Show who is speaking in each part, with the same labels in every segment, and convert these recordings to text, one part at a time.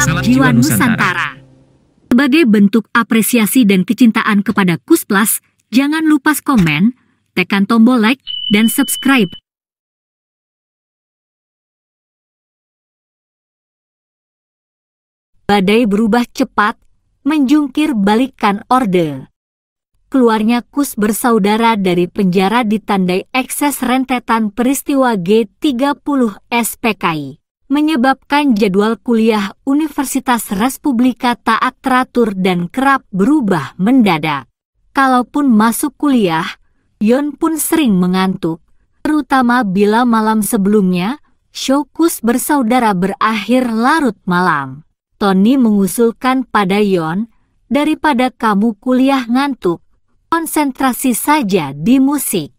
Speaker 1: Salam Jiwa Nusantara. Sebagai bentuk apresiasi dan kecintaan kepada KUS Plus, jangan lupa komen, tekan tombol like, dan subscribe. Badai berubah cepat, menjungkir balikkan orde. Keluarnya KUS bersaudara dari penjara ditandai ekses rentetan peristiwa G30 SPKI, menyebabkan jadwal kuliah Universitas Respublika taat teratur dan kerap berubah mendadak. Kalaupun masuk kuliah, Yon pun sering mengantuk, terutama bila malam sebelumnya, show KUS bersaudara berakhir larut malam. Tony mengusulkan pada Yon, daripada kamu kuliah ngantuk, konsentrasi saja di musik.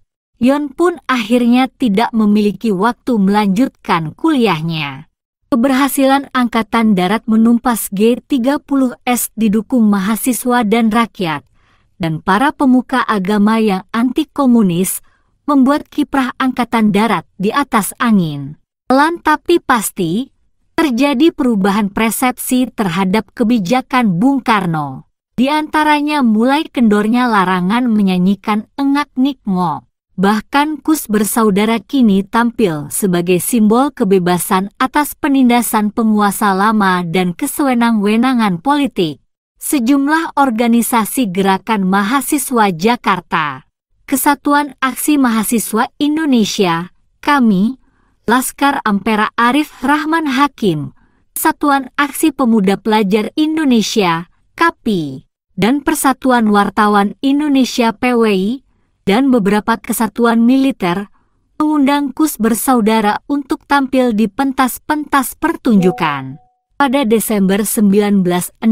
Speaker 1: Yon pun akhirnya tidak memiliki waktu melanjutkan kuliahnya. Keberhasilan Angkatan Darat menumpas G30S didukung mahasiswa dan rakyat, dan para pemuka agama yang anti-komunis membuat kiprah Angkatan Darat di atas angin. Pelan tapi pasti, terjadi perubahan persepsi terhadap kebijakan Bung Karno. Di antaranya mulai kendornya larangan menyanyikan Engak Nikmo. Bahkan KUS bersaudara kini tampil sebagai simbol kebebasan atas penindasan penguasa lama dan kesewenang-wenangan politik. Sejumlah organisasi Gerakan Mahasiswa Jakarta, Kesatuan Aksi Mahasiswa Indonesia, KAMI, Laskar Ampera Arif Rahman Hakim, Satuan Aksi Pemuda Pelajar Indonesia, KAPI, dan Persatuan Wartawan Indonesia PWI, dan beberapa kesatuan militer, mengundang KUS bersaudara untuk tampil di pentas-pentas pertunjukan. Pada Desember 1965,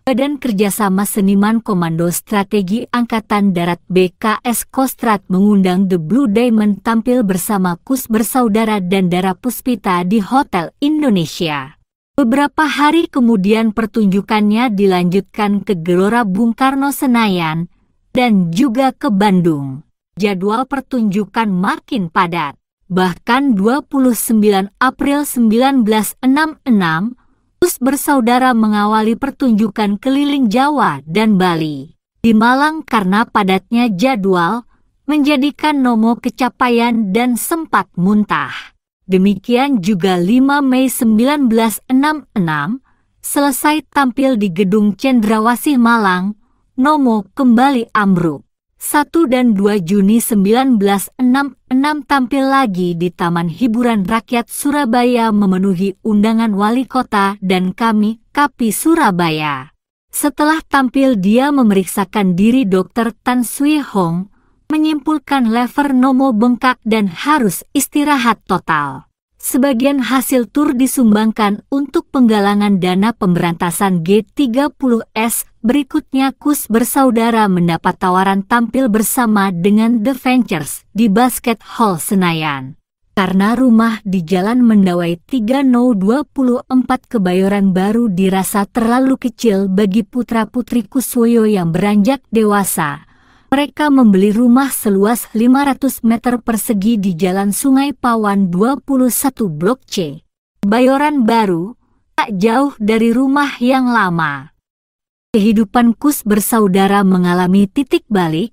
Speaker 1: Badan Kerjasama Seniman Komando Strategi Angkatan Darat BKS Kostrad mengundang The Blue Diamond tampil bersama KUS bersaudara dan Dara Puspita di Hotel Indonesia. Beberapa hari kemudian pertunjukannya dilanjutkan ke Gelora Bung Karno Senayan dan juga ke Bandung. Jadwal pertunjukan makin padat. Bahkan 29 April 1966, KUS bersaudara mengawali pertunjukan keliling Jawa dan Bali. Di Malang karena padatnya jadwal, menjadikan Nomo kecapaian dan sempat muntah. Demikian juga 5 Mei 1966, selesai tampil di Gedung Cendrawasih Malang, Nomo kembali ambruk. 1 dan 2 Juni 1966 tampil lagi di Taman Hiburan Rakyat Surabaya memenuhi undangan wali kota dan KAMI, KAPI Surabaya. Setelah tampil dia memeriksakan diri Dr. Tan Swie Hong, menyimpulkan lever Nomo bengkak dan harus istirahat total. Sebagian hasil tur disumbangkan untuk penggalangan dana pemberantasan G30S. Berikutnya KUS bersaudara mendapat tawaran tampil bersama dengan The Ventures di Basket Hall Senayan. Karena rumah di Jalan Mendawai 3024 Kebayoran Baru dirasa terlalu kecil bagi putra-putri Kuswoyo yang beranjak dewasa, mereka membeli rumah seluas 500 meter persegi di Jalan Sungai Pawan 21 Blok C, Kebayoran Baru, tak jauh dari rumah yang lama. Kehidupan KUS bersaudara mengalami titik balik,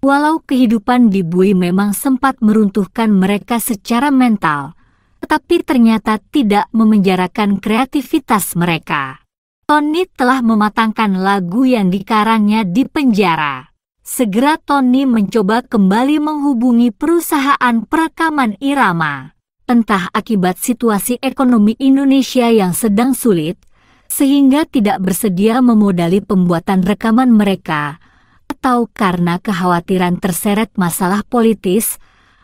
Speaker 1: walau kehidupan di Bui memang sempat meruntuhkan mereka secara mental, tetapi ternyata tidak memenjarakan kreativitas mereka. Tony telah mematangkan lagu yang dikarangnya di penjara. Segera Tony mencoba kembali menghubungi perusahaan perekaman irama. Entah akibat situasi ekonomi Indonesia yang sedang sulit, sehingga tidak bersedia memodali pembuatan rekaman mereka, atau karena kekhawatiran terseret masalah politis,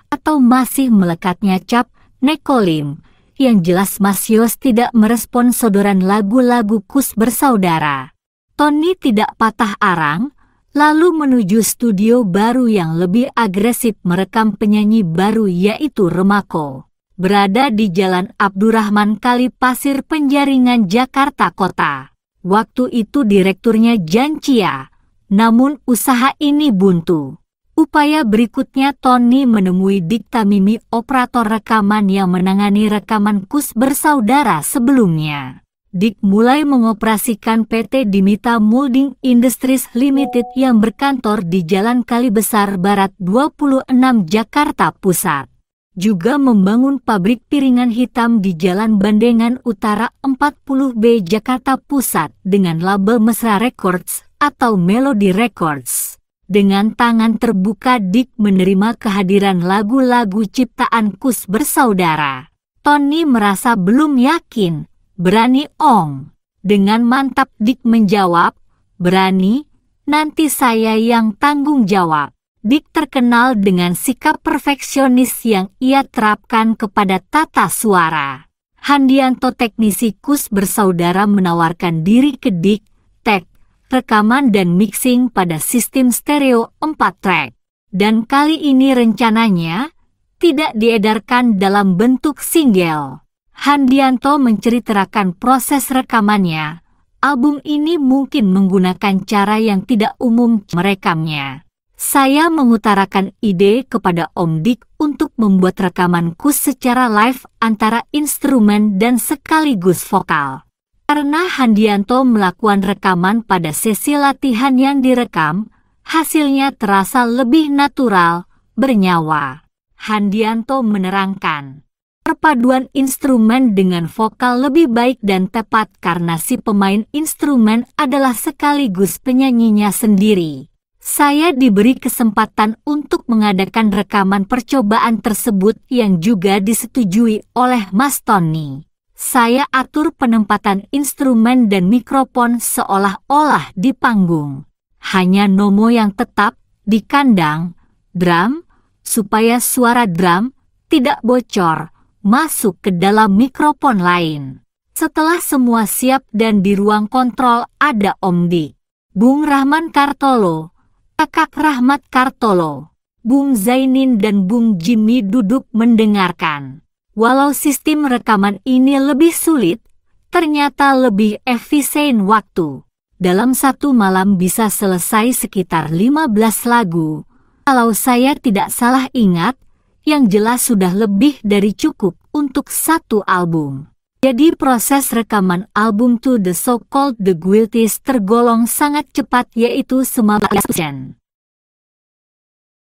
Speaker 1: atau masih melekatnya cap Nekolim, yang jelas Mas Yos tidak merespon sodoran lagu-lagu KUS bersaudara. Tony tidak patah arang, lalu menuju studio baru yang lebih agresif merekam penyanyi baru yaitu Remako. Berada di Jalan Abdurrahman Kali Pasir Penjaringan Jakarta Kota. Waktu itu direkturnya Jancia, namun usaha ini buntu. Upaya berikutnya Tony menemui Dikta Mimi operator rekaman yang menangani rekaman KUS bersaudara sebelumnya. Dick mulai mengoperasikan PT Dimita Molding Industries Limited yang berkantor di Jalan Kalibesar Barat 26 Jakarta Pusat. Juga membangun pabrik piringan hitam di Jalan Bandengan Utara 40B Jakarta Pusat dengan label Mesra Records atau Melody Records. Dengan tangan terbuka Dick menerima kehadiran lagu-lagu ciptaan Kus bersaudara. Tony merasa belum yakin. "Berani, Ong?" Dengan mantap Dick menjawab, "Berani, nanti saya yang tanggung jawab." Dick terkenal dengan sikap perfeksionis yang ia terapkan kepada tata suara. Handianto teknisi Kus bersaudara menawarkan diri ke Dick, tek, rekaman dan mixing pada sistem stereo 4 track. Dan kali ini rencananya tidak diedarkan dalam bentuk single. Handianto menceritakan proses rekamannya. Album ini mungkin menggunakan cara yang tidak umum merekamnya. "Saya mengutarakan ide kepada Om Dick untuk membuat rekaman Kus secara live antara instrumen dan sekaligus vokal. Karena Handianto melakukan rekaman pada sesi latihan yang direkam, hasilnya terasa lebih natural, bernyawa." Handianto menerangkan, "Perpaduan instrumen dengan vokal lebih baik dan tepat karena si pemain instrumen adalah sekaligus penyanyinya sendiri. Saya diberi kesempatan untuk mengadakan rekaman percobaan tersebut yang juga disetujui oleh Mas Tony. Saya atur penempatan instrumen dan mikrofon seolah-olah di panggung. Hanya Nomo yang tetap di kandang, drum, supaya suara drum tidak bocor masuk ke dalam mikrofon lain. Setelah semua siap dan di ruang kontrol ada Om Dick, Bung Rahman Kartolo, Kakak Rahmat Kartolo, Bung Zainin dan Bung Jimmy duduk mendengarkan. Walau sistem rekaman ini lebih sulit, ternyata lebih efisien waktu. Dalam satu malam bisa selesai sekitar 15 lagu. Kalau saya tidak salah ingat, yang jelas sudah lebih dari cukup untuk satu album. Jadi proses rekaman album To The So-Called The Guilties tergolong sangat cepat, yaitu 15%.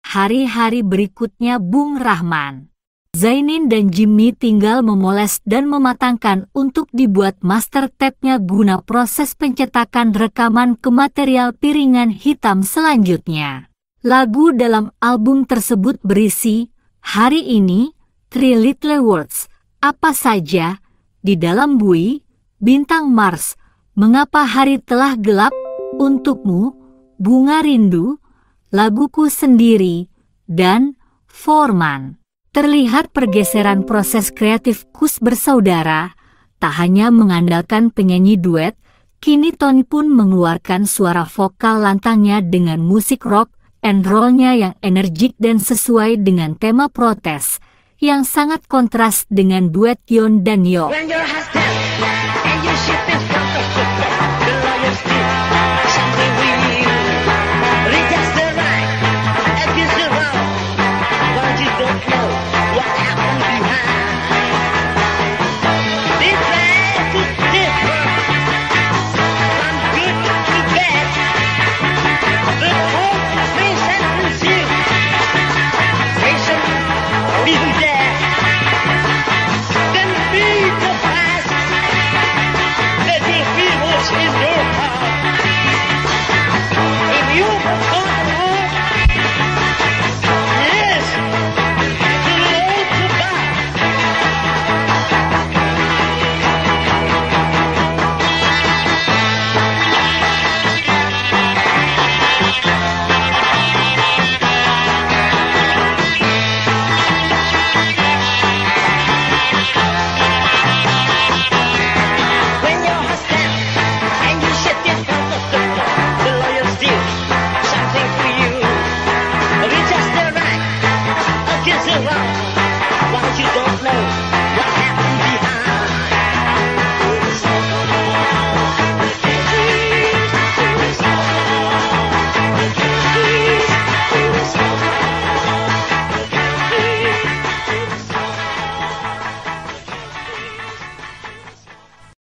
Speaker 1: Hari-hari berikutnya Bung Rahman, Zainin dan Jimmy tinggal memoles dan mematangkan untuk dibuat master tape-nya guna proses pencetakan rekaman ke material piringan hitam selanjutnya. Lagu dalam album tersebut berisi Hari Ini, Three Little Words, Apa Saja, Di Dalam Bui, Bintang Mars, Mengapa Hari Telah Gelap, Untukmu, Bunga Rindu, Laguku Sendiri, dan Foreman. Terlihat pergeseran proses kreatif Kus bersaudara, tak hanya mengandalkan penyanyi duet, kini Tony pun mengeluarkan suara vokal lantangnya dengan musik rock and roll-nya yang energik dan sesuai dengan tema protes, yang sangat kontras dengan duet Yon dan Yo.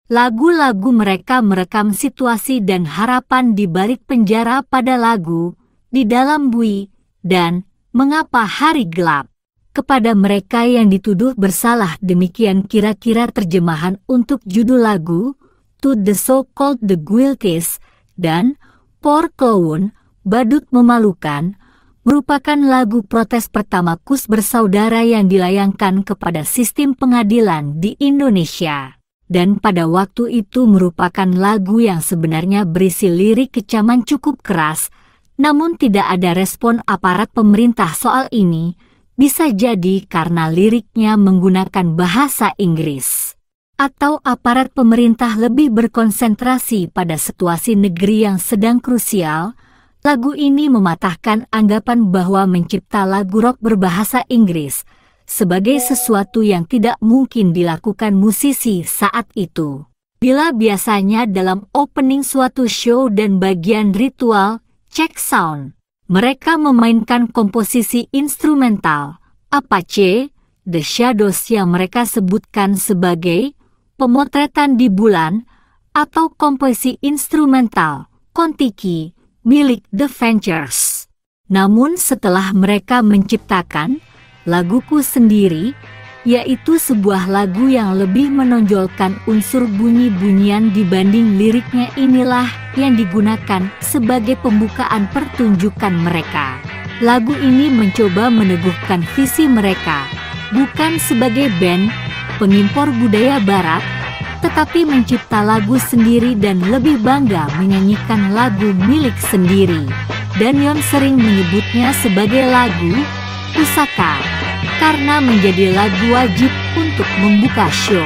Speaker 1: Lagu-lagu mereka merekam situasi dan harapan di balik penjara pada lagu, Di Dalam Bui, dan Mengapa Hari Gelap. Kepada mereka yang dituduh bersalah, demikian kira-kira terjemahan untuk judul lagu, To the So-Called The Guilties, dan Poor Clown, Badut Memalukan, merupakan lagu protes pertama Kus Bersaudara yang dilayangkan kepada sistem pengadilan di Indonesia. Dan pada waktu itu merupakan lagu yang sebenarnya berisi lirik kecaman cukup keras, namun tidak ada respon aparat pemerintah soal ini, bisa jadi karena liriknya menggunakan bahasa Inggris. Atau aparat pemerintah lebih berkonsentrasi pada situasi negeri yang sedang krusial. Lagu ini mematahkan anggapan bahwa mencipta lagu rock berbahasa Inggris sebagai sesuatu yang tidak mungkin dilakukan musisi saat itu. Bila biasanya dalam opening suatu show dan bagian ritual check sound, mereka memainkan komposisi instrumental Apache, The Shadows yang mereka sebutkan sebagai Pemotretan di Bulan, atau komposisi instrumental Kon-Tiki milik The Ventures. Namun setelah mereka menciptakan laguku sendiri, yaitu sebuah lagu yang lebih menonjolkan unsur bunyi-bunyian dibanding liriknya, inilah yang digunakan sebagai pembukaan pertunjukan mereka. Lagu ini mencoba meneguhkan visi mereka, bukan sebagai band pengimpor budaya barat, tetapi mencipta lagu sendiri dan lebih bangga menyanyikan lagu milik sendiri. Dan Yon sering menyebutnya sebagai lagu pusaka, karena menjadi lagu wajib untuk membuka show.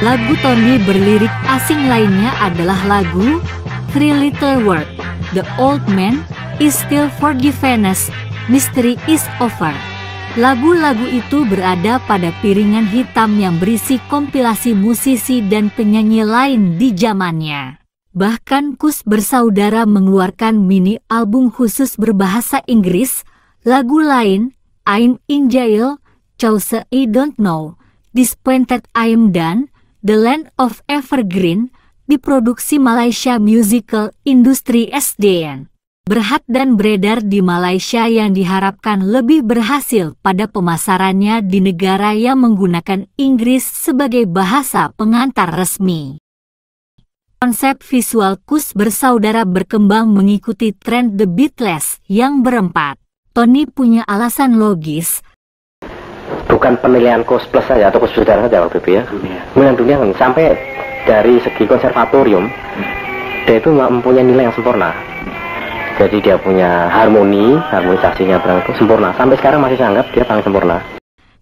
Speaker 1: Lagu Tony berlirik asing lainnya adalah lagu Three Little Words, The Old Man Is Still Forgiven Us, Mystery Is Over. Lagu-lagu itu berada pada piringan hitam yang berisi kompilasi musisi dan penyanyi lain di zamannya. Bahkan Kus Bersaudara mengeluarkan mini album khusus berbahasa Inggris. Lagu lain, I'm in Jail, Chose I Don't Know, Disappointed I Am Done, The Land of Evergreen, diproduksi Malaysia Musical Industry SDN. Berhad dan beredar di Malaysia yang diharapkan lebih berhasil pada pemasarannya di negara yang menggunakan Inggris sebagai bahasa pengantar resmi. Konsep visual Kus Bersaudara berkembang mengikuti tren The Beatles yang berempat. Tony punya alasan logis.
Speaker 2: Bukan penilaian Kus Plus saja atau Kus Bersaudara saja waktu itu ya. Dengan dunia kan sampai dari segi konservatorium, dia itu mempunyai nilai yang sempurna. Jadi dia punya harmonisasinya berangkat sempurna. Sampai sekarang masih saya anggap dia paling sempurna.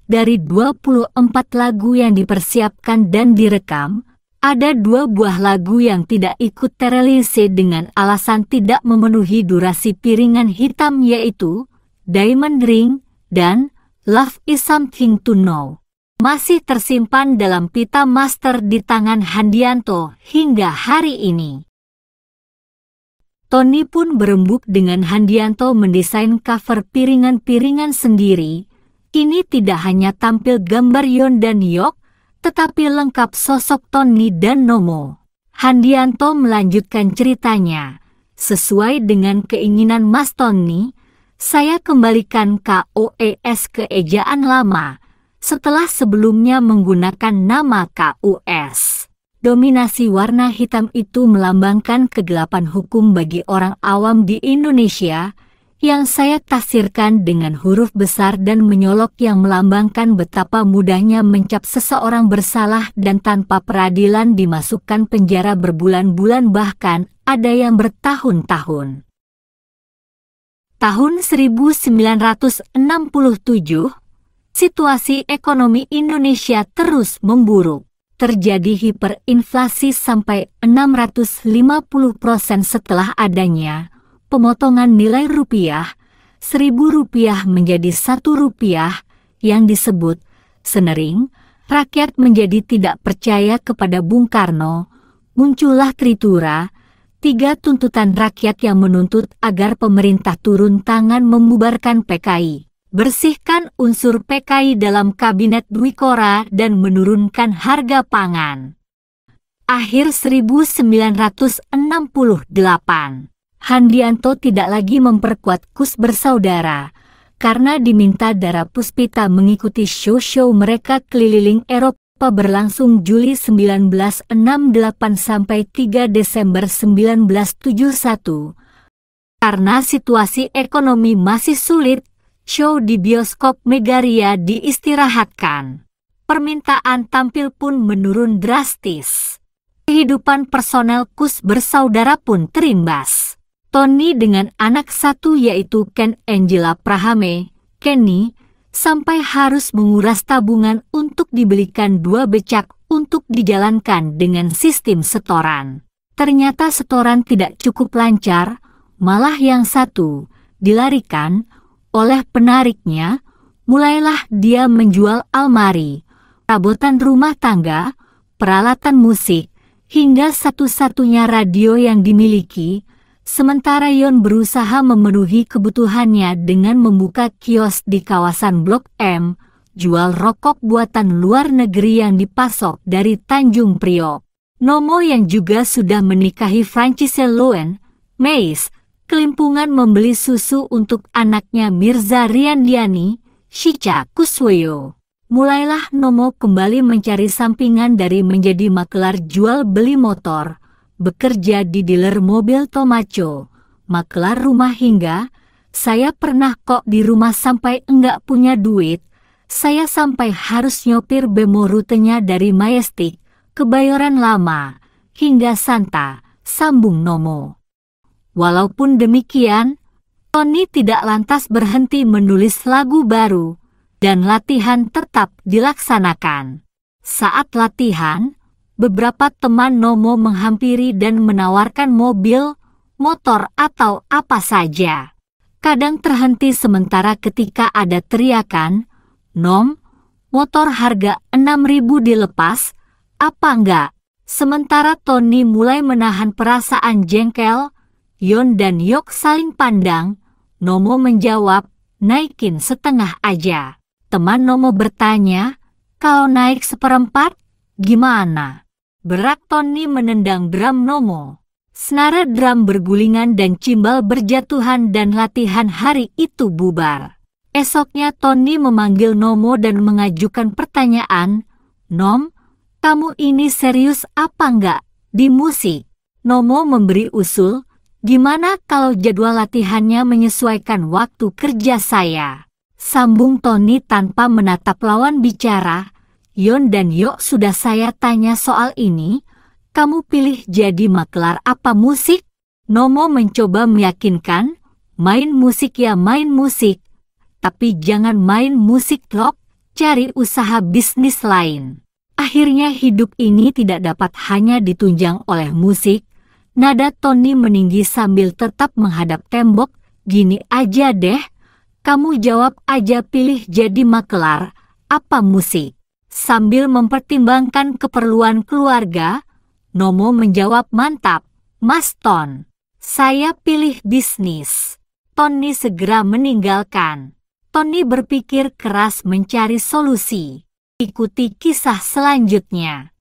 Speaker 1: Dari 24 lagu yang dipersiapkan dan direkam, ada 2 buah lagu yang tidak ikut terelise dengan alasan tidak memenuhi durasi piringan hitam, yaitu Diamond Ring dan Love Is Something to Know. masih tersimpan dalam pita master di tangan Handianto hingga hari ini. Tony pun berembuk dengan Handianto mendesain cover piringan-piringan sendiri. Ini tidak hanya tampil gambar Yon dan Yok, tetapi lengkap sosok Tony dan Nomo. Handianto melanjutkan ceritanya. Sesuai dengan keinginan Mas Tony, saya kembalikan KOES ke ejaan lama, setelah sebelumnya menggunakan nama KUS. Dominasi warna hitam itu melambangkan kegelapan hukum bagi orang awam di Indonesia, yang saya tafsirkan dengan huruf besar dan menyolok yang melambangkan betapa mudahnya mencap seseorang bersalah dan tanpa peradilan dimasukkan penjara berbulan-bulan, bahkan ada yang bertahun-tahun. Tahun 1967, situasi ekonomi Indonesia terus memburuk. Terjadi hiperinflasi sampai 650% setelah adanya pemotongan nilai rupiah, Rp1.000 menjadi Rp1 yang disebut senering. Rakyat menjadi tidak percaya kepada Bung Karno. Muncullah Tritura, 3 tuntutan rakyat yang menuntut agar pemerintah turun tangan membubarkan PKI, bersihkan unsur PKI dalam Kabinet Dwikora dan menurunkan harga pangan. Akhir 1968. Handianto tidak lagi memperkuat KUS Bersaudara, karena diminta Dara Puspita mengikuti show-show mereka keliling Eropa berlangsung Juli 1968 sampai 3 Desember 1971. Karena situasi ekonomi masih sulit, show di bioskop Megaria diistirahatkan. Permintaan tampil pun menurun drastis. Kehidupan personel KUS Bersaudara pun terimbas. Tony dengan anak satu yaitu Ken Angela Prahame, Kenny, sampai harus menguras tabungan untuk dibelikan 2 becak untuk dijalankan dengan sistem setoran. Ternyata setoran tidak cukup lancar, malah yang satu dilarikan oleh penariknya. Mulailah dia menjual almari, perabotan rumah tangga, peralatan musik, hingga satu-satunya radio yang dimiliki. Sementara Yon berusaha memenuhi kebutuhannya dengan membuka kios di kawasan Blok M, jual rokok buatan luar negeri yang dipasok dari Tanjung Priok. Nomo yang juga sudah menikahi Francis Loen, Mais, kelimpungan membeli susu untuk anaknya Mirza Riandiani, Shicha Kuswoyo. Mulailah Nomo kembali mencari sampingan dari menjadi makelar jual beli motor, bekerja di dealer mobil Tomaco, makelar rumah hingga, saya pernah kok di rumah sampai enggak punya duit, saya sampai harus nyopir bemo rutenya dari Majestic, Kebayoran Lama, hingga Santa, sambung Nomo. Walaupun demikian, Tony tidak lantas berhenti menulis lagu baru, dan latihan tetap dilaksanakan. Saat latihan, beberapa teman Nomo menghampiri dan menawarkan mobil, motor atau apa saja. Kadang terhenti sementara ketika ada teriakan, "Nom, motor harga 6.000 dilepas, apa enggak?" Sementara Tony mulai menahan perasaan jengkel, Yon dan Yok saling pandang. Nomo menjawab, "Naikin setengah aja." Teman Nomo bertanya, "Kalau naik 1/4, gimana?" Berat Tony menendang drum Nomo. Senara drum bergulingan dan cimbal berjatuhan dan latihan hari itu bubar. Esoknya Tony memanggil Nomo dan mengajukan pertanyaan, "Nom, kamu ini serius apa enggak di musik?" Nomo memberi usul, "Gimana kalau jadwal latihannya menyesuaikan waktu kerja saya?" Sambung Tony tanpa menatap lawan bicara, "Yon dan Yok sudah saya tanya soal ini, kamu pilih jadi makelar apa musik?" Nomo mencoba meyakinkan, "Main musik ya main musik, tapi jangan main musik rock, cari usaha bisnis lain." Akhirnya hidup ini tidak dapat hanya ditunjang oleh musik. Nada Tony meninggi sambil tetap menghadap tembok, "Gini aja deh, kamu jawab aja pilih jadi makelar apa musik." Sambil mempertimbangkan keperluan keluarga, Nomo menjawab, "Mantap, Mas Ton. Saya pilih bisnis." Tony segera meninggalkan. Tony berpikir keras mencari solusi. Ikuti kisah selanjutnya.